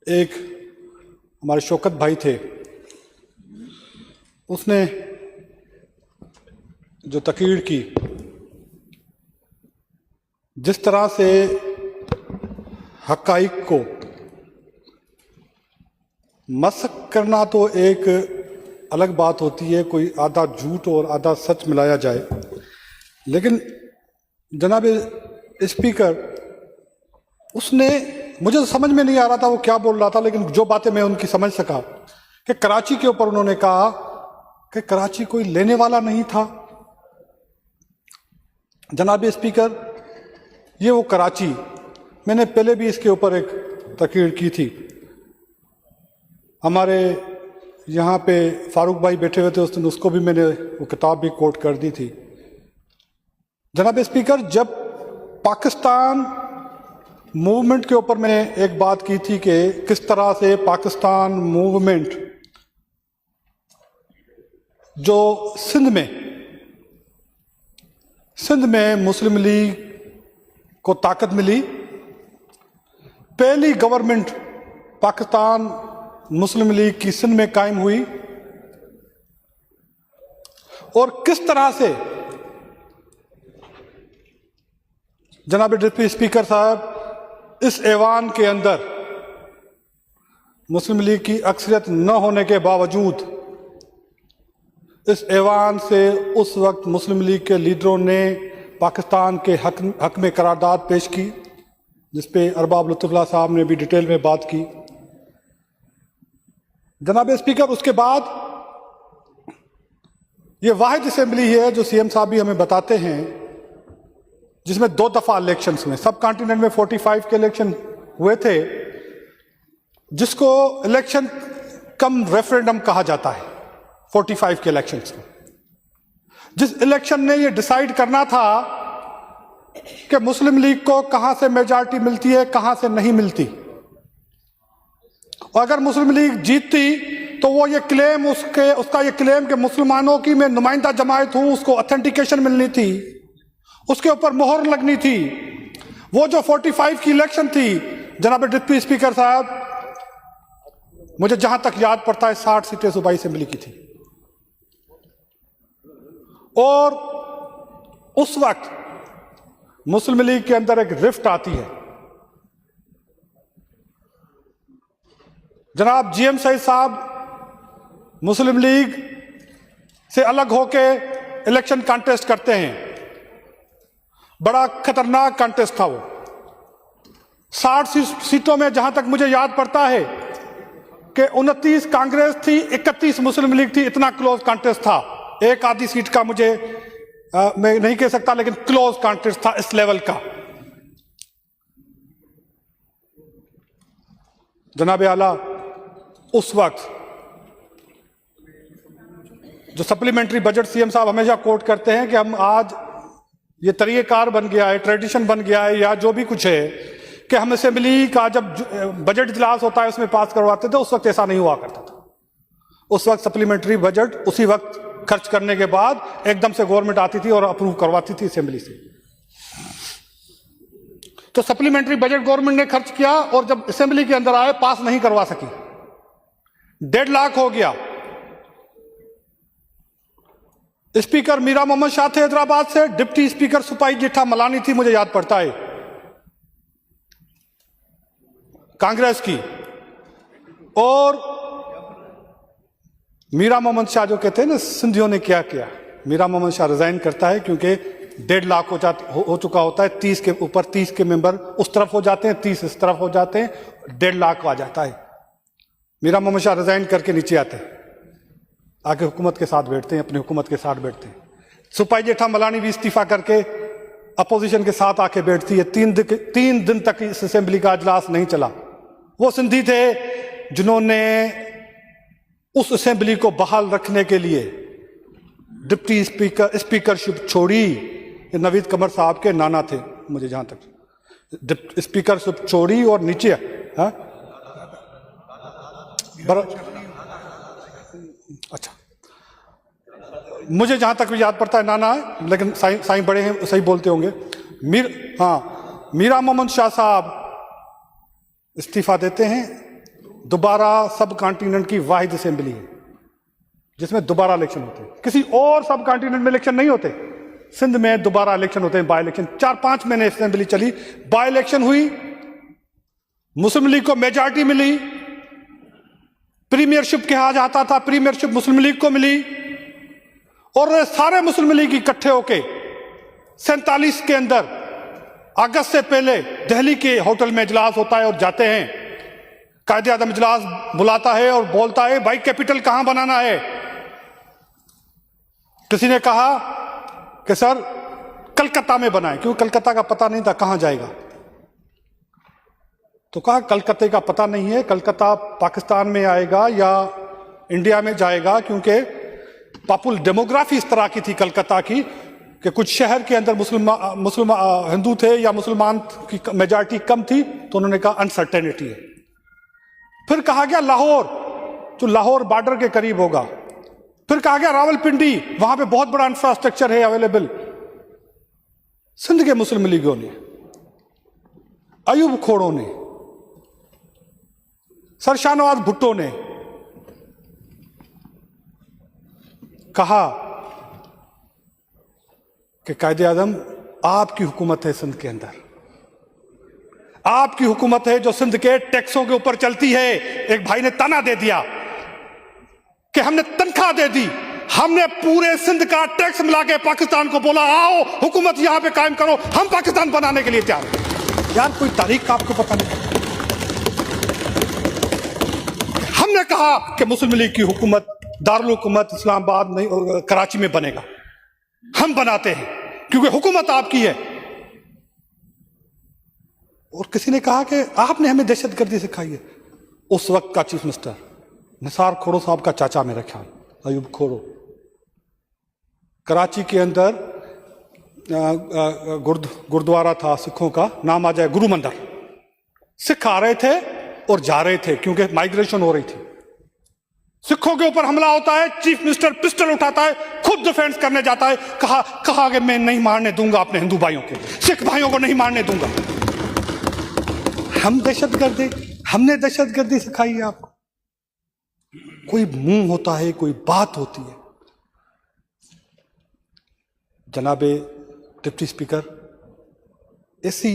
एक हमारे शौकत भाई थे, उसने जो तकीर की, जिस तरह से हक़ाइक़ को मस्ख़ करना तो एक अलग बात होती है, कोई आधा झूठ और आधा सच मिलाया जाए, लेकिन जनाब स्पीकर उसने, मुझे तो समझ में नहीं आ रहा था वो क्या बोल रहा था, लेकिन जो बातें मैं उनकी समझ सका कि कराची के ऊपर उन्होंने कहा कि कराची कोई लेने वाला नहीं था। जनाब स्पीकर, ये वो कराची, मैंने पहले भी इसके ऊपर एक तकरीर की थी। हमारे यहाँ पे फारूक भाई बैठे हुए थे उस दिन, उसको भी मैंने वो किताब भी कोट कर दी थी। जनाब स्पीकर, जब पाकिस्तान मूवमेंट के ऊपर मैंने एक बात की थी कि किस तरह से पाकिस्तान मूवमेंट जो सिंध में मुस्लिम लीग को ताकत मिली, पहली गवर्नमेंट पाकिस्तान मुस्लिम लीग की सिंध में कायम हुई, और किस तरह से जनाब डिप्टी स्पीकर साहब इस ऐवान के अंदर मुस्लिम लीग की अक्सरियत न होने के बावजूद इस ऐवान से उस वक्त मुस्लिम लीग के लीडरों ने पाकिस्तान के हक में करारदाद पेश की, जिस पे अरबाब लुत्फ़ुल्लाह साहब ने भी डिटेल में बात की। जनाब स्पीकर, उसके बाद ये वाहिद असेंबली है जो सीएम साहब भी हमें बताते हैं, जिसमें 2 दफा इलेक्शंस हुए। सब कॉन्टिनेंट में 45 के इलेक्शन हुए थे, जिसको इलेक्शन कम रेफरेंडम कहा जाता है। 45 के इलेक्शंस को, जिस इलेक्शन ने ये डिसाइड करना था कि मुस्लिम लीग को कहां से मेजॉरिटी मिलती है, कहां से नहीं मिलती, और अगर मुस्लिम लीग जीतती तो वो ये क्लेम, उसका ये क्लेम कि मुसलमानों की मैं नुमाइंदा जमायत हूं, उसको ऑथेंटिकेशन मिलनी थी, उसके ऊपर मोहर लगनी थी। वो जो 45 की इलेक्शन थी जनाब डिप्टी स्पीकर साहब, मुझे जहां तक याद पड़ता है 60 सीटें सूबाई असेंबली की थी, और उस वक्त मुस्लिम लीग के अंदर एक रिफ्ट आती है। जनाब जीएम सईद साहब मुस्लिम लीग से अलग होके इलेक्शन कॉन्टेस्ट करते हैं। बड़ा खतरनाक कॉन्टेस्ट था वो। 60 सीटों में जहां तक मुझे याद पड़ता है कि 29 कांग्रेस थी, 31 मुस्लिम लीग थी। इतना क्लोज कॉन्टेस्ट था। एक आधी सीट का मुझे मैं नहीं कह सकता, लेकिन क्लोज कॉन्टेस्ट था इस लेवल का। जनाब आला, उस वक्त जो सप्लीमेंट्री बजट सीएम साहब हमेशा कोट करते हैं कि हम आज ये तरीक़ेकार बन गया है, ट्रेडिशन बन गया है, या जो भी कुछ है कि हम असेंबली का जब बजट इजलास होता है उसमें पास करवाते थे, उस वक्त ऐसा नहीं हुआ करता था। उस वक्त सप्लीमेंट्री बजट उसी वक्त खर्च करने के बाद एकदम से गवर्नमेंट आती थी और अप्रूव करवाती थी असेंबली से। तो सप्लीमेंट्री बजट गवर्नमेंट ने खर्च किया, और जब असेंबली के अंदर आए पास नहीं करवा सकी, डेडलॉक हो गया। स्पीकर मीरा मोहम्मद शाह थे हैदराबाद से, डिप्टी स्पीकर सुपाई जेठा मलानी थी, मुझे याद पड़ता है, कांग्रेस की। और मीरा मोहम्मद शाह जो कहते हैं ना सिंधियों ने क्या किया, मीरा मोहम्मद शाह रिजाइन करता है क्योंकि 1.5 लाख हो चुका होता है। 30 के ऊपर 30 के मेंबर उस तरफ हो जाते हैं, 30 इस तरफ हो जाते हैं, 1.5 लाख आ जाता है। मीरा मोहम्मद शाह रिजाइन करके नीचे आते हैं, आके हुकूमत के साथ बैठते हैं, अपनी हुकूमत के साथ बैठते हैं। सुपाई जेठा मलानी भी इस्तीफा करके अपोजिशन के साथ आके बैठती है। 3 दिन तक इस असेंबली का इजलास नहीं चला। वो सिंधी थे जिन्होंने उस असेंबली को बहाल रखने के लिए डिप्टी स्पीकरशिप छोड़ी। नवीद कमर साहब के नाना थे, मुझे जहां तक स्पीकरशिप छोड़ी, और नीचे अच्छा, मुझे जहां तक भी याद पड़ता है नाना है, लेकिन साईं बड़े हैं, सही बोलते होंगे। मीरा मोहम्मद शाह साहब इस्तीफा देते हैं दोबारा सब कॉन्टिनेंट की वाहिद असेंबली है जिसमें दोबारा इलेक्शन होते हैं। किसी और सब कॉन्टिनेंट में इलेक्शन नहीं होते। सिंध में दोबारा इलेक्शन होते हैं, बाई इलेक्शन। 4-5 महीने असेंबली चली, बाई इलेक्शन हुई, मुस्लिम लीग को मेजॉरिटी मिली, प्रीमियरशिप कहा जाता था, प्रीमियरशिप मुस्लिम लीग को मिली, और सारे मुस्लिम लीग इकट्ठे होके 47 के अंदर अगस्त से पहले दिल्ली के होटल में इजलास होता है और जाते हैं। कायदे आज़म इजलास बुलाता है और बोलता है भाई कैपिटल कहां बनाना है। किसी ने कहा कि सर कलकत्ता में बनाए, क्योंकि कलकत्ता का पता नहीं था कहां जाएगा। तो कहा कलकत्ते का पता नहीं है, कलकत्ता पाकिस्तान में आएगा या इंडिया में जाएगा, क्योंकि पॉपुलर डेमोग्राफी इस तरह की थी कलकत्ता की कि कुछ शहर के अंदर मुस्लिम हिंदू थे या मुसलमान की मेजॉरिटी कम थी। तो उन्होंने कहा अनसर्टेनिटी है। फिर कहा गया लाहौर, जो लाहौर बॉर्डर के करीब होगा। फिर कहा गया रावलपिंडी, वहां पे बहुत बड़ा इंफ्रास्ट्रक्चर है अवेलेबल। सिंध के मुस्लिम लीगों ने, अयूब खोड़ों ने, सर शाहनवाज भुट्टो ने कहा कि कायदे आज़म आपकी हुकूमत है सिंध के अंदर, आपकी हुकूमत है जो सिंध के टैक्सों के ऊपर चलती है। एक भाई ने ताना दे दिया कि हमने तनख्वाह दे दी, हमने पूरे सिंध का टैक्स मिला के पाकिस्तान को बोला आओ हुकूमत यहां पे कायम करो, हम पाकिस्तान बनाने के लिए तैयार हैं। यार कोई तारीख का आपको पता नहीं। हमने कहा कि मुस्लिम लीग की हुकूमत दारुल हुकूमत इस्लामाबाद नहीं कराची में बनेगा, हम बनाते हैं क्योंकि हुकूमत आपकी है। और किसी ने कहा कि आपने हमें दहशतगर्दी सिखाई है। उस वक्त का चीफ मिनिस्टर निसार खोड़ो साहब का चाचा मेरा ख्याल, अयूब खोड़ो, कराची के अंदर गुरुद्वारा था सिखों का, नाम आ जाए गुरु मंदिर, सिख आ रहे थे और जा रहे थे क्योंकि माइग्रेशन हो रही थी। सिखों के ऊपर हमला होता है, चीफ मिनिस्टर पिस्टल उठाता है, खुद डिफेंस करने जाता है। कहा कि मैं नहीं मारने दूंगा अपने हिंदू भाइयों को, सिख भाइयों को नहीं मारने दूंगा। हम दहशतगर्दी, हमने दहशतगर्दी सिखाई है आपको? कोई मुंह होता है, कोई बात होती है। जनाबे डिप्टी स्पीकर ऐसी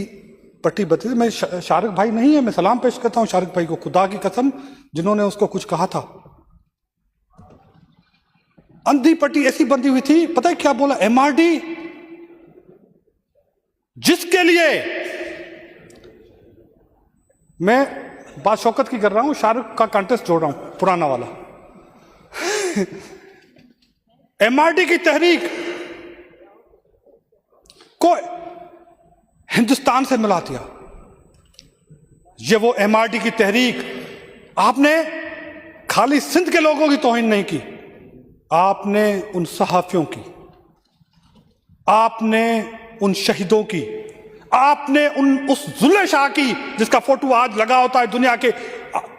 पट्टी बती, मैं शारिक भाई नहीं है, मैं सलाम पेश करता हूं शारिक भाई को, खुदा की कसम जिन्होंने उसको कुछ कहा था। अंधी पट्टी ऐसी बंधी हुई थी, पता है क्या बोला? एमआरडी जिसके लिए, मैं बात शौकत की कर रहा हूं, शाहरुख का कॉन्टेस्ट जोड़ रहा हूं पुराना वाला। एमआरडी की तहरीक को हिंदुस्तान से मिला दिया। ये वो एमआरडी की तहरीक, आपने खाली सिंध के लोगों की तौहीन नहीं की, आपने उन सहाफियों की, आपने उन शहीदों की, आपने उस जुल्ले शाह की जिसका फोटो आज लगा होता है दुनिया के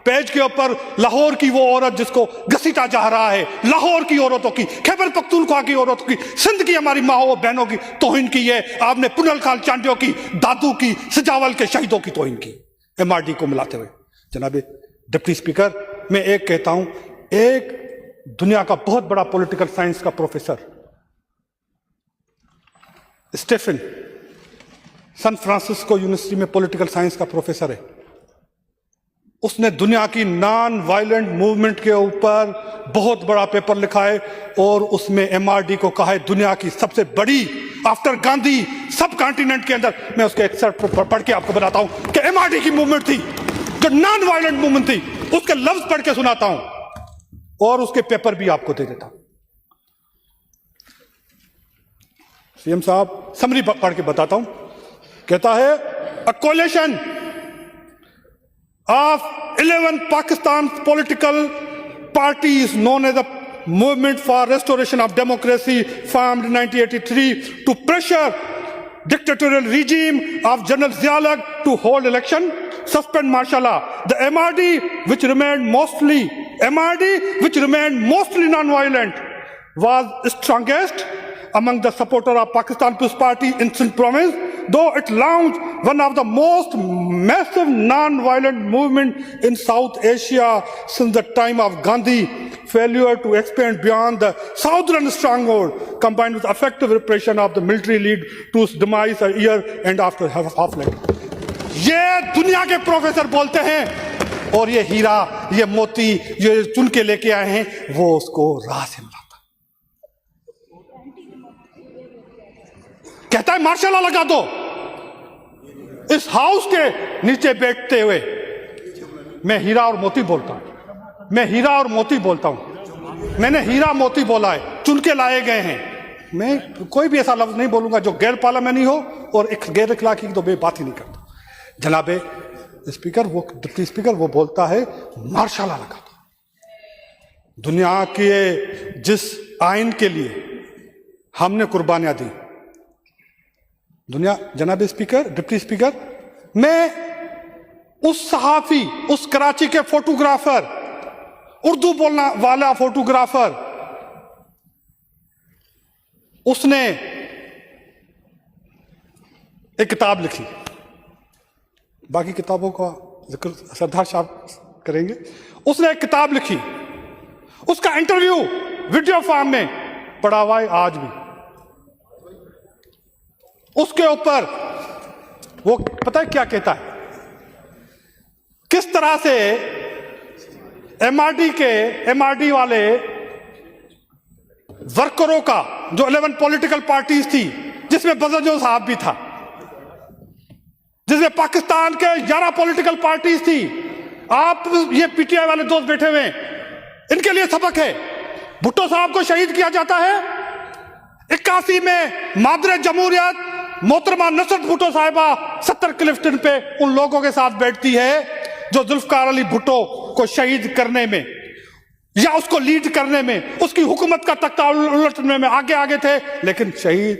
पेज के ऊपर, लाहौर की वो औरत जिसको घसीटा जा रहा है, लाहौर की औरतों की, खैबर पख्तूनख्वा की औरतों की, सिंध की हमारी माओ बहनों की तौहीन की है आपने, पुनल खाल चांडियों की, दादू की, सजावल के शहीदों की तौहीन की एमआरडी को मिलाते हुए। जनाबे डिप्टी स्पीकर, मैं एक कहता हूं, एक दुनिया का बहुत बड़ा पॉलिटिकल साइंस का professor Stephen, San Francisco University में पॉलिटिकल साइंस का प्रोफेसर है, उसने दुनिया की नॉन वायलेंट मूवमेंट के ऊपर बहुत बड़ा पेपर लिखा है और उसमें एमआरडी को कहा है दुनिया की सबसे बड़ी आफ्टर गांधी सब कॉन्टिनेंट के अंदर। मैं उसके एक्सर्ट पढ़ के आपको बताता हूं कि एमआरडी की मूवमेंट थी जो नॉन वायलेंट मूवमेंट थी, उसके लफ्ज पढ़ के सुनाता हूं और उसके पेपर भी आपको दे देता हूं। सीएम साहब समरी पढ़ के बताता हूं, कहता है अ collision of 11 Pakistan political parties known as the Movement for Restoration of Democracy, formed in 1983 to pressure dictatorial regime of General Zia-ul-Haq to hold election, suspend martial law. The MRD, which remained mostly non-violent, was strongest among the supporters of Pakistan People's Party in Sindh province, though it launched one of the most massive non-violent movement in South Asia since the time of Gandhi. Failure to expand beyond the southern stronghold, combined with effective repression of the military, lead to its demise a year and after half-life. ये दुनिया के professor बोलते हैं, और ये हीरा, ये मोती, ये चुन के लेके आए हैं, वो उसको राह से मिलाता, कहता है मार्शल लॉ लगा दो। इस हाउस के नीचे बैठते हुए मैं हीरा और मोती बोलता हूं, मैं हीरा और मोती बोलता हूं, मैंने हीरा मोती बोला है, चुन के लाए गए हैं। मैं कोई भी ऐसा लफ्ज नहीं बोलूंगा जो गैर पार्लियामेंटी हो और गैर इखलाकी की तो मैं बात ही नहीं करता। जनाबे स्पीकर, वो डिप्टी स्पीकर, वो बोलता है मार्शल लॉ लगा दो। दुनिया के जिस आइन के लिए हमने कुर्बानियां दी, दुनिया, जनाबे स्पीकर, डिप्टी स्पीकर, मैं उस सहाफी, उस कराची के फोटोग्राफर, उर्दू बोलना वाला फोटोग्राफर, उसने एक किताब लिखी, बाकी किताबों का जिक्र सरदार साहब करेंगे। उसने एक किताब लिखी, उसका इंटरव्यू वीडियो फॉर्म में पड़ा हुआ है आज भी। उसके ऊपर वो पता है क्या कहता है, किस तरह से एमआरडी वाले वर्करों का, जो 11 पॉलिटिकल पार्टीज थी, जिसमें बजरजो साहब भी था, जिसमें पाकिस्तान के 11 पॉलिटिकल पार्टीज थी। आप ये पीटीआई वाले दोस्त बैठे हुए हैं, इनके लिए सबक है। भुट्टो साहब को शहीद किया जाता है, 81 में मादरे जमहूरियत मोहतरमा नुसरत भुट्टो साहिबा 70 क्लिफ्टन पे उन लोगों के साथ बैठती है जो जुल्फकार अली भुट्टो को शहीद करने में या उसको लीड करने में, उसकी हुकूमत का तख्ता उलटने में आगे आगे थे। लेकिन शहीद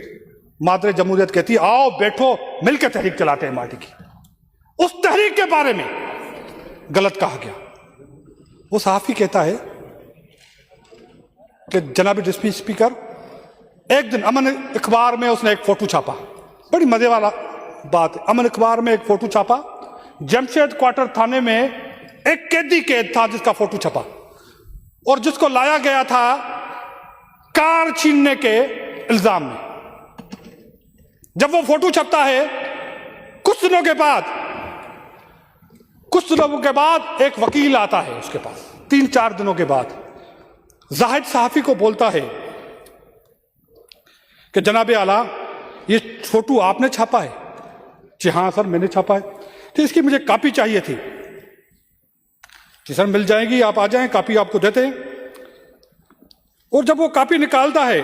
मादरे जमहूरियत कहती है आओ बैठो मिलकर तहरीक चलाते हैं माटी की। उस तहरीक के बारे में गलत कहा गया। वो सहाफी कहता है कि जनाब डिप्टी स्पीकर, एक दिन अमन अखबार में उसने एक फोटो छापा, बड़ी मजे वाला बात है। अमन अखबार में एक फोटो छापा, जमशेद क्वार्टर थाने में एक कैद था जिसका फोटो छपा और जिसको लाया गया था कार छीनने के इल्जाम में। जब वो फोटो छपता है, कुछ दिनों के बाद एक वकील आता है उसके पास, 3-4 दिनों के बाद जाहिद सहाफी को बोलता है कि जनाबे आला ये फोटो आपने छापा है? जी हाँ सर मैंने छापा है। तो इसकी मुझे कॉपी चाहिए थी। जी सर मिल जाएगी, आप आ जाएं, कॉपी आपको देते हैं। और जब वो कॉपी निकालता है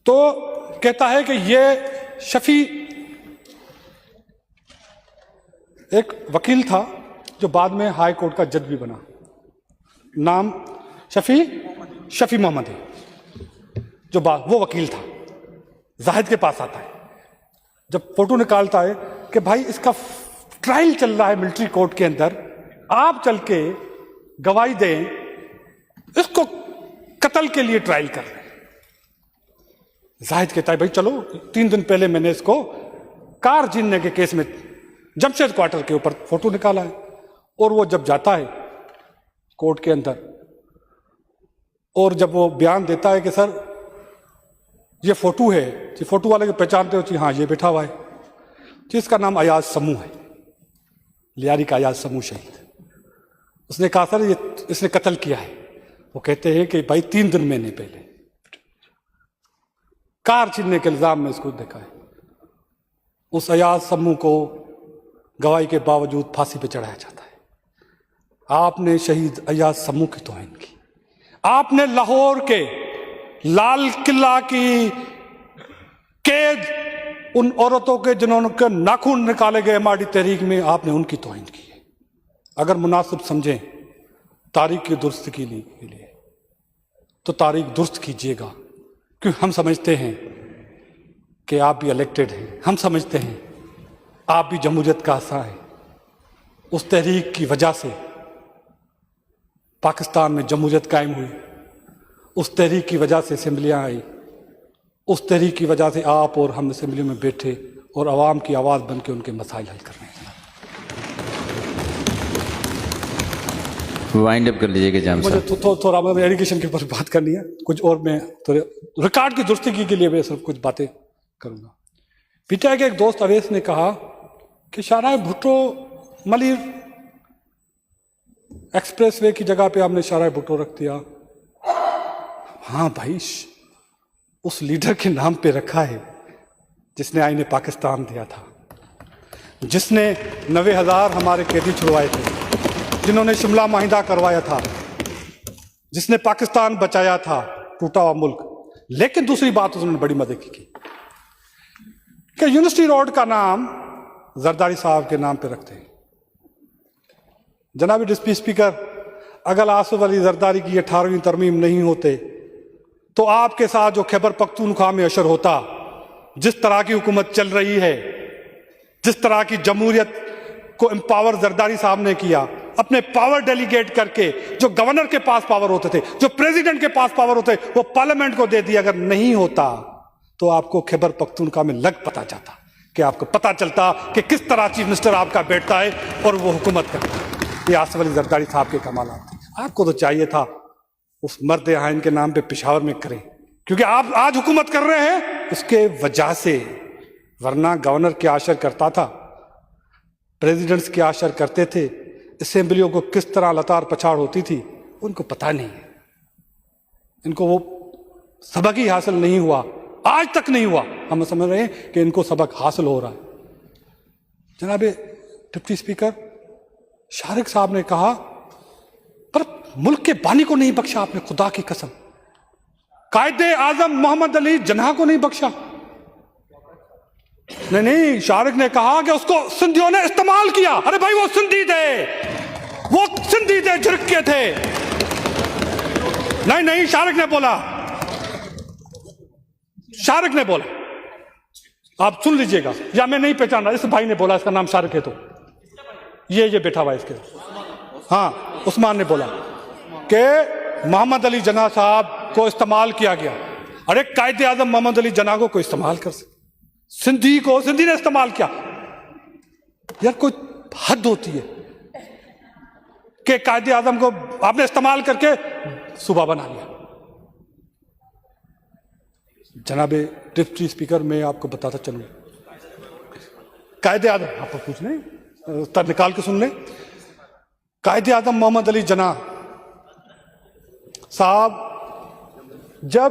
तो कहता है कि ये शफी एक वकील था जो बाद में हाई कोर्ट का जज भी बना, नाम शफी मोहम्मद है, जो वो वकील था। जाहिद के पास आता है, जब फोटो निकालता है कि भाई इसका ट्रायल चल रहा है मिलिट्री कोर्ट के अंदर, आप चल के गवाही दें, इसको कत्ल के लिए ट्रायल कर रहे हैं। जाहिद कहता है भाई चलो, 3 दिन पहले मैंने इसको कार छीनने के केस में जमशेद क्वार्टर के ऊपर फोटो निकाला है। और वो जब जाता है कोर्ट के अंदर और जब वो बयान देता है कि सर ये फोटो है, जी फोटो वाले को पहचानते हो? जी हाँ ये बैठा हुआ है, जिसका नाम अयाज समूह है, लियारी का अयाज समूह शहीद। उसने कहा सर ये इसने कत्ल किया है। वो कहते हैं कि भाई 3 दिन मैंने पहले कार छीनने के इल्जाम में इसको देखा है। उस अयाज समूह को गवाही के बावजूद फांसी पे चढ़ाया जाता है। आपने शहीद अयाज समूह की तौहीन की। आपने लाहौर के लाल किला की कैद उन औरतों के जिन्होंने नाखून निकाले गए एमआरडी तहरीक में, आपने उनकी तौहीन की है। अगर मुनासिब समझें तारीख की दुरुस्त के लिए तो तारीख दुरुस्त कीजिएगा, क्योंकि हम समझते हैं कि आप भी इलेक्टेड हैं, हम समझते हैं आप भी जमहूरियत का हिस्सा हैं। उस तहरीक की वजह से पाकिस्तान में जमहूरियत कायम हुई, उस तहरीक की वजह से असेंबलियां आई, उस तहरीक की वजह से आप और हम असेंबली में बैठे और आवाम की आवाज़ बन के उनके मसाइल हल कर रहे हैं। वाइंड अप कर लीजिएगा जाम मुझे साहब। थोड़ा एजुकेशन के ऊपर बात करनी है, कुछ और मैं थोड़े रिकॉर्ड की दुरुस्ती के लिए मैं सिर्फ कुछ बातें करूँगा। पीटीआई के एक दोस्त अवैस ने कहा कि शाहराह भुट्टो मलिर एक्सप्रेसवे की जगह पे आपने शाहराह भुट्टो रख दिया। हाँ भाई, उस लीडर के नाम पे रखा है जिसने आईने पाकिस्तान दिया था, जिसने 90,000 हमारे कैदी छुड़वाए थे, जिन्होंने शिमला माहिदा करवाया था, जिसने पाकिस्तान बचाया था, टूटा हुआ मुल्क। लेकिन दूसरी बात उन्होंने बड़ी मदद की कि यूनिवर्सिटी रोड का नाम जरदारी साहब के नाम पे रखते हैं। जनाब डिप्टी स्पीकर, अगर आसिफ अली जरदारी की 18वीं तरमीम नहीं होते तो आपके साथ जो खैबर पख्तूनख्वा में अशर होता, जिस तरह की हुकूमत चल रही है, जिस तरह की जमहूरियत को एम्पावर जरदारी साहब ने किया, अपने पावर डेलीगेट करके, जो गवर्नर के पास पावर होते थे, जो प्रेसिडेंट के पास पावर होते, वो पार्लियामेंट को दे दिया। अगर नहीं होता तो आपको खैबर पख्तूनख्वा में लग पता जाता, कि आपको पता चलता कि किस तरह चीफ मिनिस्टर आपका बैठता है और वो हुकूमत करता है। ये आसिफ अली जरदारी साहब के कमाल थे। आपको तो चाहिए था उस मर्द आइन के नाम पे पेशावर में करें, क्योंकि आप आज हुकूमत कर रहे हैं उसके वजह से। वरना गवर्नर क्या आशर करता था, प्रेसिडेंट्स क्या आशर करते थे, असेंबलियों को किस तरह लतार पछाड़ होती थी, उनको पता नहीं है। इनको वो सबक ही हासिल नहीं हुआ, आज तक नहीं हुआ। हम समझ रहे हैं कि इनको सबक हासिल हो रहा है। जनाब डिप्टी स्पीकर, शारिक साहब ने कहा पर मुल्क के बानी को नहीं बख्शा आपने, खुदा की कसम। कायदे आजम मोहम्मद अली जिन्ना को नहीं बख्शा। नहीं, शारिक ने कहा कि उसको सिंधियों ने इस्तेमाल किया। अरे भाई, वो सिंधी थे, वो सिंधी थे, झिड़के थे। नहीं, शारिक ने बोला, शारिक ने बोला, आप सुन लीजिएगा, या मैं नहीं पहचान रहा, इस भाई ने बोला, इसका नाम शारिक है, तो ये बैठा हुआ है इसके। हाँ, उस्मान ने बोला कि मोहम्मद अली जिन्ना साहब को इस्तेमाल किया गया। अरे कायदे आजम मोहम्मद अली जिन्ना को कोई इस्तेमाल कर सकते, सिंधी ने इस्तेमाल किया। यार कोई हद होती है कि कायदे आजम को आपने इस्तेमाल करके सूबा बना लिया। जनाबे डिप्टी स्पीकर, मैं आपको बताता चलूं, कायदे आजम, आपको पूछने तब निकाल के सुन ले। कायदे आजम मोहम्मद अली जिन्ना साहब जब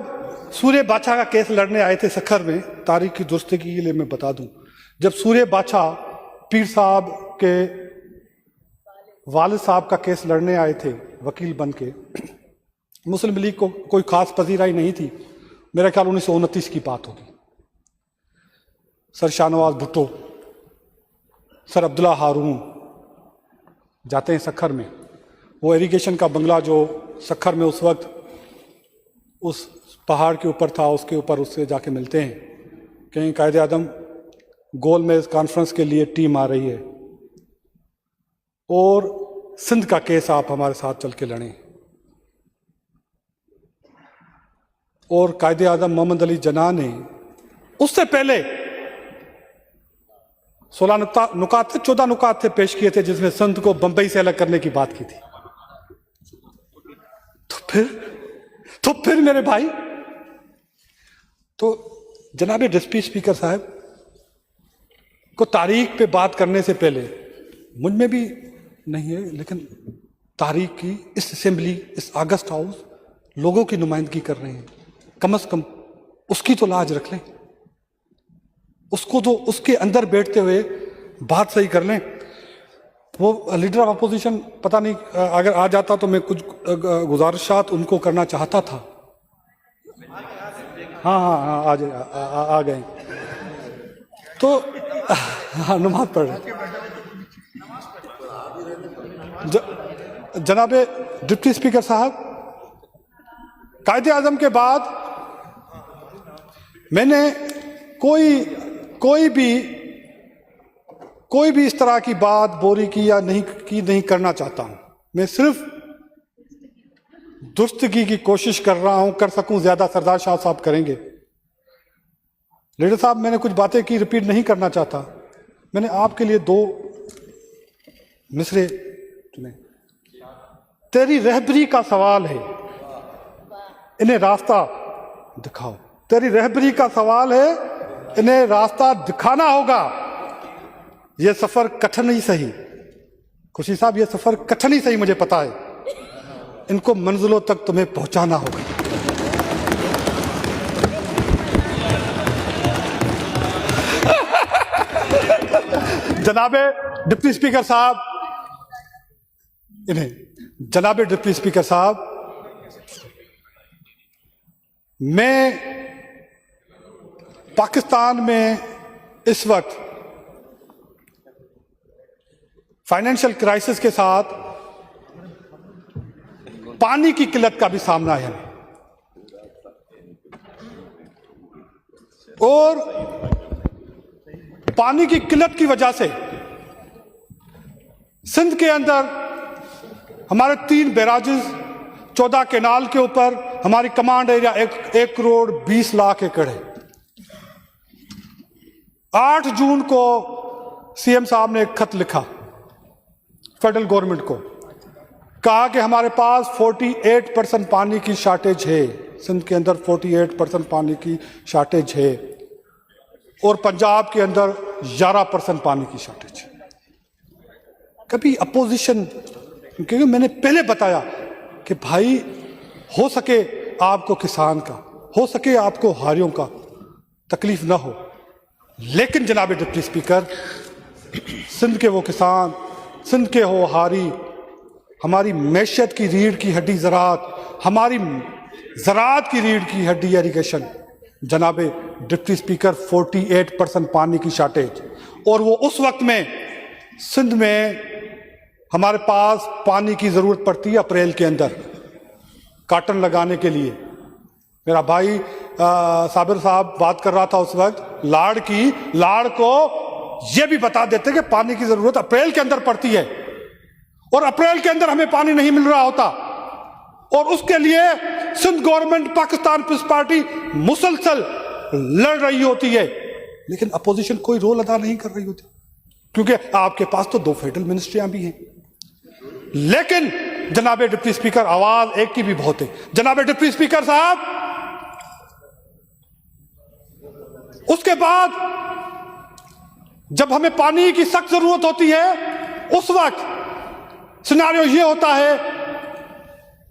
सूर्य बादशाह का केस लड़ने आए थे सखर में, तारीख की दुरुस्ती के लिए मैं बता दूं, जब सूर्य बादशाह पीर साहब के वालिद साहब का केस लड़ने आए थे वकील बन के, मुस्लिम लीग को कोई खास पजीराई नहीं थी। मेरा ख्याल 1929 की बात होगी। सर शाहनवाज भुट्टो, सर अब्दुल्ला हारून जाते हैं सखर में। वो इरिगेशन का बंगला जो सखर में उस वक्त उस पहाड़ के ऊपर था, उसके ऊपर उससे जाके मिलते हैं। कहीं कायदे आजम गोल में इस कॉन्फ्रेंस के लिए टीम आ रही है और सिंध का केस आप हमारे साथ चल के लड़ें। और कायदे आजम मोहम्मद अली जिन्ना ने उससे पहले 16 नुकात थे, 14 नुकात थे पेश किए थे, जिसमें सिंध को बंबई से अलग करने की बात की थी। तो फिर मेरे भाई, तो जनाब डिप्टी स्पीकर साहब को तारीख पे बात करने से पहले, मुझ में भी नहीं है, लेकिन तारीख की इस असेंबली, इस अगस्त हाउस लोगों की नुमाइंदगी कर रहे हैं, कम से कम उसकी तो लाज रख लें, उसको तो उसके अंदर बैठते हुए बात सही कर लें। वो लीडर ऑफ अपोजिशन पता नहीं अगर आ जाता तो मैं कुछ गुजारिशात उनको करना चाहता था। हाँ आ गए तो हाँ, नमाज पढ़ रहे। जनाब डिप्टी स्पीकर साहब, कायदे आजम के बाद मैंने कोई भी इस तरह की बात बोरी की या नहीं करना चाहता हूं। मैं सिर्फ दुरुस्तगी की कोशिश कर रहा हूं, कर सकूं ज्यादा सरदार शाह साहब करेंगे। लीडर साहब, मैंने कुछ बातें की, रिपीट नहीं करना चाहता। मैंने आपके लिए 2 मिसरे चुने। तेरी रहबरी का सवाल है, इन्हें रास्ता दिखाओ। तेरी रहबरी का सवाल है, इन्हें रास्ता दिखाना होगा। यह सफर कठिन ही सही, खुशी साहब, यह सफर कठिन ही सही, मुझे पता है। इनको मंजिलों तक तुम्हें पहुंचाना होगा। जनाबे डिप्टी स्पीकर साहब, जनाबे डिप्टी स्पीकर साहब, मैं पाकिस्तान में इस वक्त फाइनेंशियल क्राइसिस के साथ पानी की किल्लत का भी सामना है, और पानी की किल्लत की वजह से सिंध के अंदर हमारे 3 बैराजेस, 14 केनाल के ऊपर हमारी कमांड एरिया 1 करोड़ 20 लाख एकड़ है। 8 जून को सीएम साहब ने एक खत लिखा फेडरल गवर्नमेंट को, कहा कि हमारे पास 48% पानी की शॉर्टेज है, सिंध के अंदर 48% पानी की शॉर्टेज है, और पंजाब के अंदर 11% पानी की शॉर्टेज है। कभी अपोजिशन, क्योंकि मैंने पहले बताया कि भाई हो सके आपको किसान का, हो सके आपको हारियों का तकलीफ ना हो, लेकिन जनाब डिप्टी स्पीकर, सिंध के वो किसान, सिंध के हो हारी, हमारी मैशत की रीढ़ की हड्डी ज़राअत, हमारी ज़राअत की रीढ़ की हड्डी इरिगेशन, जनाब डिप्टी स्पीकर 48% पानी की शॉर्टेज। और वो उस वक्त में सिंध में हमारे पास पानी की ज़रूरत पड़ती है अप्रैल के अंदर काटन लगाने के लिए। मेरा भाई साबिर साहब बात कर रहा था उस वक्त लाड़ को ये भी बता देते कि पानी की ज़रूरत अप्रैल के अंदर पड़ती है, और अप्रैल के अंदर हमें पानी नहीं मिल रहा होता, और उसके लिए Sindh government, Pakistan Peoples Party मुसलसल लड़ रही होती है, लेकिन अपोजिशन कोई रोल अदा नहीं कर रही होती, क्योंकि आपके पास तो 2 फेडरल मिनिस्ट्रियां भी हैं। लेकिन जनाब डिप्टी स्पीकर, आवाज एक की भी बहुत है। जनाब डिप्टी स्पीकर साहब, उसके बाद जब हमें पानी की सख्त जरूरत होती है, उस वक्त सिनेरियो ये होता है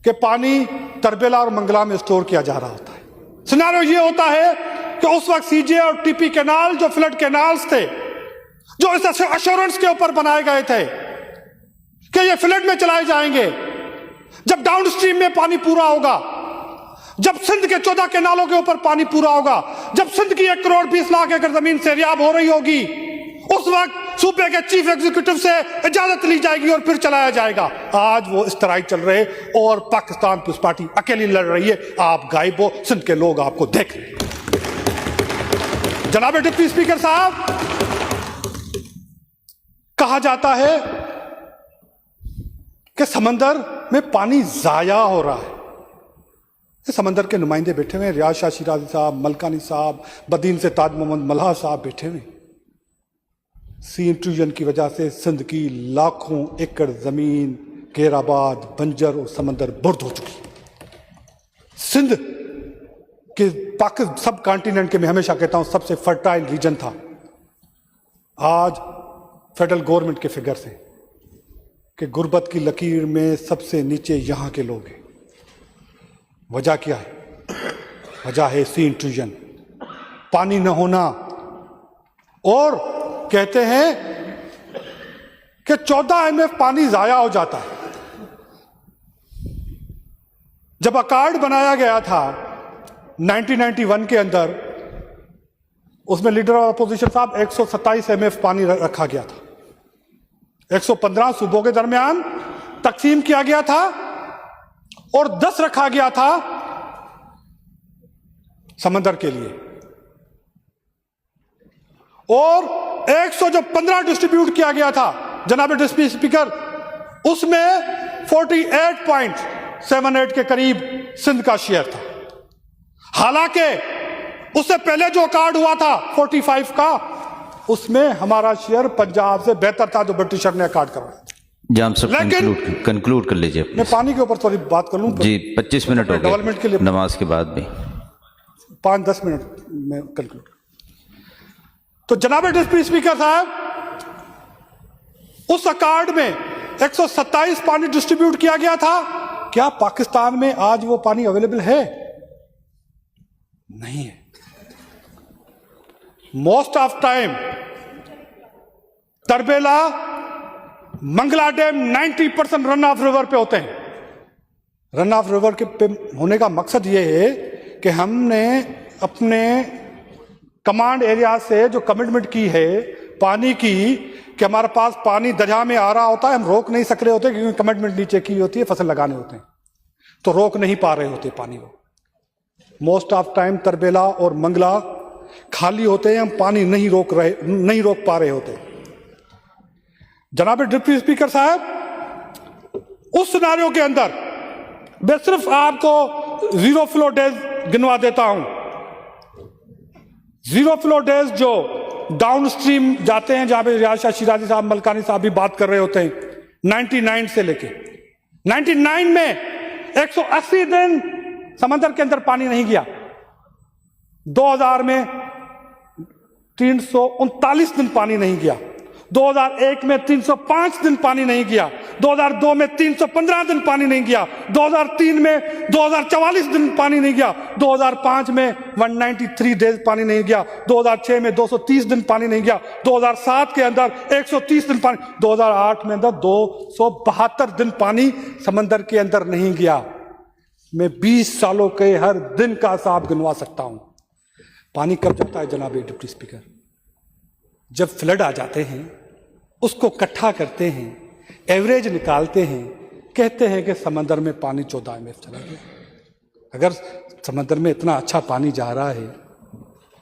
कि पानी तरबेला और मंगला में स्टोर किया जा रहा होता है। सिनेरियो ये होता है कि उस वक्त सीजे और टीपी कैनाल, जो फ्लड कैनाल्स थे, जो इस एश्योरेंस के ऊपर बनाए गए थे कि ये फ्लड में चलाए जाएंगे, जब डाउनस्ट्रीम में पानी पूरा होगा, जब सिंध के 14 कैनालों के ऊपर पानी पूरा होगा, जब सिंध की 1 करोड़ 20 लाख एकड़ जमीन सैरियाब हो रही होगी, उस वक्त सूबे के चीफ एग्जीक्यूटिव से इजाजत ली जाएगी और फिर चलाया जाएगा। आज वो इस तरह ही चल रहे, और पाकिस्तान पीपल्स पार्टी अकेली लड़ रही है। आप गायब हो, सिंध के लोग आपको देख रहे हैं। जनाब डिप्टी स्पीकर साहब, कहा जाता है कि समंदर में पानी जाया हो रहा है। समंदर के नुमाइंदे बैठे हुए हैं, रियाज शाह शिराजी साहब, मलकानी साहब, बदीन से ताज मोहम्मद मल्हा साहब बैठे हुए। सी इंट्रूजन की वजह से सिंध की लाखों एकड़ जमीन घेराबाद, बंजर और समंदर बुर्द हो चुकी। सिंध के पाकिस्तान सब कॉन्टिनेंट के, मैं हमेशा कहता हूं, सबसे फर्टाइल रीजन था। आज फेडरल गवर्नमेंट के फिगर से कि गुर्बत की लकीर में सबसे नीचे यहां के लोग हैं। वजह क्या है? वजह है सी इंट्रूजन, पानी न होना। और कहते हैं कि 14 MF पानी जाया हो जाता है। जब अकॉर्ड बनाया गया था 1991 के अंदर, उसमें लीडर ऑफ अपोजिशन साहब 127 MF पानी रखा गया था। 115 सूबों के दरमियान तकसीम किया गया था, और 10 रखा गया था समंदर के लिए, और 115 डिस्ट्रीब्यूट किया गया था। जनाब डिप्टी स्पीकर, उसमें 48.78 के करीब सिंध का शेयर था। हालांकि उससे पहले जो कार्ड हुआ था 45 का, उसमें हमारा शेयर पंजाब से बेहतर था जो ब्रिटिशर ने कार्ड करवाया। जाम सब कंक्लूड कर लीजिए। मैं पानी के ऊपर थोड़ी बात कर लूं जी, 25 मिनट हो गए डेवलपमेंट के लिए, नमाज के बाद भी 5-10 मिनट में कंक्लूड। तो जनाब डिप्टी स्पीकर साहब, उस अकार्ड में 127 पानी डिस्ट्रीब्यूट किया गया था। क्या पाकिस्तान में आज वो पानी अवेलेबल है? नहीं है। Most of time Tarbela, Mangla dam 90% run of river पे होते हैं। रन ऑफ रिवर के पे होने का मकसद ये है कि हमने अपने कमांड एरिया से जो कमिटमेंट की है पानी की, कि हमारे पास पानी दरिया में आ रहा होता है, हम रोक नहीं सक रहे होते क्योंकि कमिटमेंट नीचे की होती है, फसल लगाने होते हैं, तो रोक नहीं पा रहे होते पानी को। मोस्ट ऑफ टाइम तरबेला और मंगला खाली होते हैं, हम पानी नहीं रोक पा रहे होते। जनाब डिप्टी स्पीकर साहब, उस सिनारियो के अंदर मैं सिर्फ आपको जीरो फ्लो डेज गिनवा देता हूं। जीरो फ्लो डेज जो डाउन स्ट्रीम जाते हैं, जहां पे रियाज शाह शिराजी साहब, मलकानी साहब भी बात कर रहे होते हैं, 99 से लेके 99 में 180 दिन समंदर के अंदर पानी नहीं गया। 2000 में 339 दिन पानी नहीं गया। 2001 में 305 दिन पानी नहीं गया। 2002 में 315 दिन पानी नहीं गया। 2003 में 2044 दिन पानी नहीं गया। 2005 में 193 डेज पानी नहीं गया। 2006 में 230 दिन पानी नहीं गया। 2007 के अंदर 130 दिन पानी। 2008 में अंदर 272 दिन पानी समंदर के अंदर नहीं गया। मैं 20 सालों के हर दिन का हिसाब गिनवा सकता हूं। पानी कब जाता है जनाब डिप्टी स्पीकर? जब फ्लड आ जाते हैं, उसको इकट्ठा करते हैं, एवरेज निकालते हैं, कहते हैं कि समंदर में पानी 14 में चला गया। अगर समंदर में इतना अच्छा पानी जा रहा है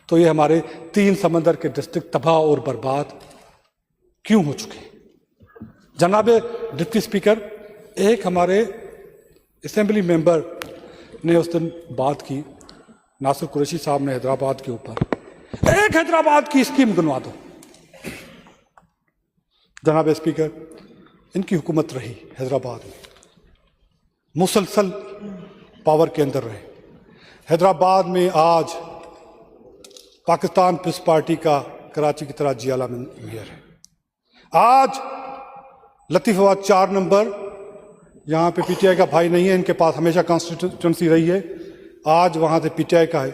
तो ये हमारे 3 समंदर के डिस्ट्रिक्ट तबाह और बर्बाद क्यों हो चुके हैं? जनाब डिप्टी स्पीकर, एक हमारे असेंबली मेंबर ने उस दिन बात की, नासिर कुरैशी साहब ने हैदराबाद के ऊपर, एक हैदराबाद की स्कीम गिनवा दो। जनाब स्पीकर, इनकी हुकूमत रही हैदराबाद में, मुसलसल पावर के अंदर रहे। हैदराबाद में आज पाकिस्तान पीस पार्टी का कराची की तरह जियाला में मेयर है। आज लतीफाबाद 4 नंबर, यहाँ पे पीटीआई का भाई नहीं है, इनके पास हमेशा कॉन्स्टिट्यूंसी रही है। आज वहाँ से पीटीआई का है।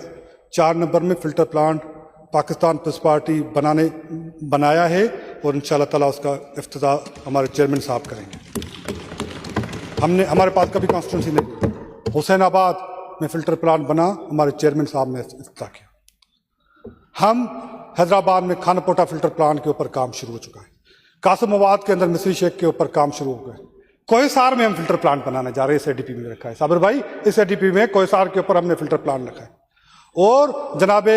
4 नंबर में filter plant Pakistan peace party बनाया है और इंशाअल्लाह ताला उसका इफ्तिताह हमारे चेयरमैन साहब करेंगे। हमारे पास कभी कॉन्स्टिट्यूंसी नहीं। हुसैनाबाद में फिल्टर प्लांट बना, हमारे चेयरमैन साहब ने इफ्तिताह किया। हम हैदराबाद में खानपोटा फिल्टर प्लांट के ऊपर काम शुरू हो चुका है। कासिमाबाद के अंदर मिस्री शेख के ऊपर काम शुरू हो गया। कोहिसार में हम फिल्टर प्लांट बनाने जा रहे हैं, इस एडीपी में रखा है। साबिर भाई, इस एडीपी में कोहिसार के ऊपर हमने फिल्टर प्लांट रखा है। और जनाब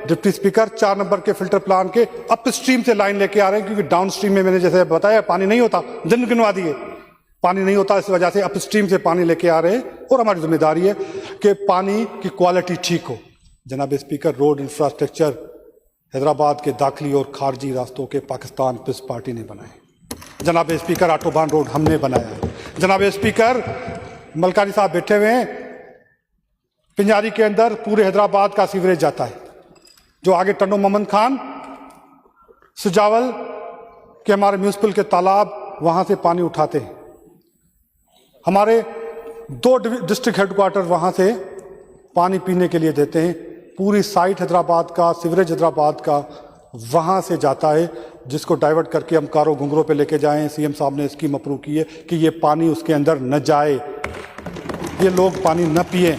डिप्टी स्पीकर, 4 नंबर के फिल्टर प्लांट के अप स्ट्रीम से लाइन लेके आ रहे हैं, क्योंकि डाउन स्ट्रीम में मैंने जैसे बताया पानी नहीं होता, दिन गिनवा दिए, पानी नहीं होता, इस वजह से अप स्ट्रीम से पानी लेके आ रहे हैं। और हमारी जिम्मेदारी है कि पानी की क्वालिटी ठीक हो। जनाब स्पीकर, रोड इंफ्रास्ट्रक्चर हैदराबाद के दाखिली और खारजी रास्तों के पाकिस्तान पीस पार्टी ने बनाए। जनाब स्पीकर, ऑटोबान रोड हमने बनाया है। जनाब स्पीकर, मलकानी साहब बैठे हुए हैं, पिंजारी के अंदर पूरे हैदराबाद का सीवरेज जाता है, जो आगे टन्नो मोहम्मद खान, सुजावल के हमारे म्यूनिसिपल के तालाब, वहां से पानी उठाते हैं। हमारे 2 डिस्ट्रिक्ट हेडक्वार्टर वहां से पानी पीने के लिए देते हैं। पूरी साइट हैदराबाद का, सीवरेज हैदराबाद का वहां से जाता है, जिसको डाइवर्ट करके हम कारो घुंगरों पे लेके जाएं। सीएम साहब ने स्कीम अप्रूव की है कि ये पानी उसके अंदर न जाए, ये लोग पानी न पिए,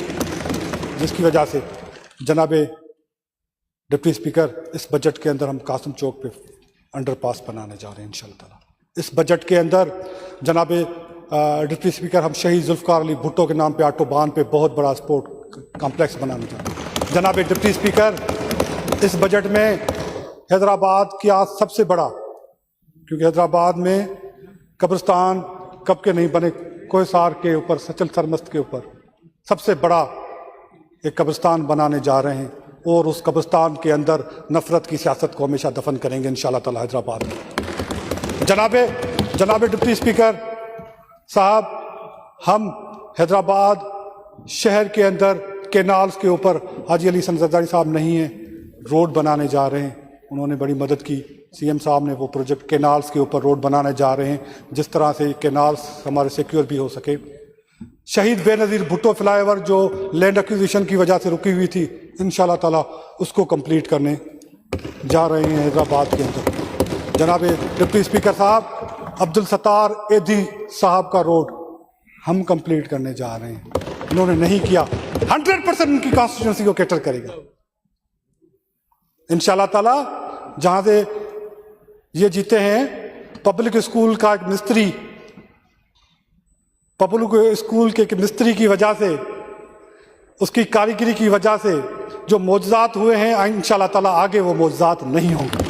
जिसकी वजह से जनाब डिप्टी स्पीकर, इस बजट के अंदर हम कासिम चौक पे अंडरपास बनाने जा रहे हैं इंशाअल्लाह ताला। इस बजट के अंदर जनाब डिप्टी स्पीकर, हम शहीद जुल्फकार अली भुट्टो के नाम पे ऑटोबान पे बहुत बड़ा स्पोर्ट कॉम्प्लेक्स बनाने जा रहे हैं। जनाब डिप्टी स्पीकर, इस बजट में हैदराबाद की आज सबसे बड़ा, क्योंकि हैदराबाद में कब्रिस्तान कब के नहीं बने, कोहिसार के ऊपर, सचल सरमस्त के ऊपर सबसे बड़ा एक कब्रिस्तान बनाने जा रहे हैं। और उस कब्रिस्तान के अंदर नफरत की सियासत को हमेशा दफन करेंगे इंशाल्लाह ताला हैदराबाद में। जनाबे डिप्टी स्पीकर साहब, हम हैदराबाद शहर के अंदर केनाल्स के ऊपर हाजी अली हसन जरदारी साहब नहीं हैं, रोड बनाने जा रहे हैं। उन्होंने बड़ी मदद की, सीएम साहब ने वो प्रोजेक्ट केनाल्स के ऊपर रोड बनाने जा रहे हैं, जिस तरह से केनाल्स हमारे सिक्योर भी हो सके। शहीद बेनज़ीर भुट्टो फ्लाईओवर जो लैंड एक्विजिशन की वजह से रुकी हुई थी, इंशाल्लाह ताला उसको कंप्लीट करने जा रहे हैं हैदराबाद के अंदर। जनाब डिप्टी स्पीकर साहब, अब्दुल सत्तार एदी साहब का रोड हम कंप्लीट करने जा रहे हैं, इन्होंने नहीं किया। 100% उनकी कॉन्स्टिट्यूंसी को कैटर करेगा इंशाल्लाह ताला। जहां से ये जीते हैं, पब्लिक स्कूल का एक मिस्त्री, पब्लिक स्कूल के एक मिस्त्री की वजह से, उसकी कारीगरी की वजह से जो मौजज़ात हुए हैं, इंशाल्लाह ताला आगे वो मौजज़ात नहीं होंगे।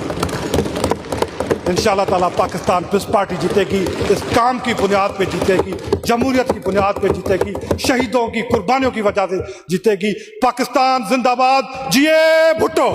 इंशाल्लाह ताला पाकिस्तान पीपल्स पार्टी जीतेगी, इस काम की बुनियाद पे जीतेगी, जमहूरियत की बुनियाद पे जीतेगी, शहीदों की कुर्बानियों की वजह से जीतेगी। पाकिस्तान जिंदाबाद, जिए भुट्टो।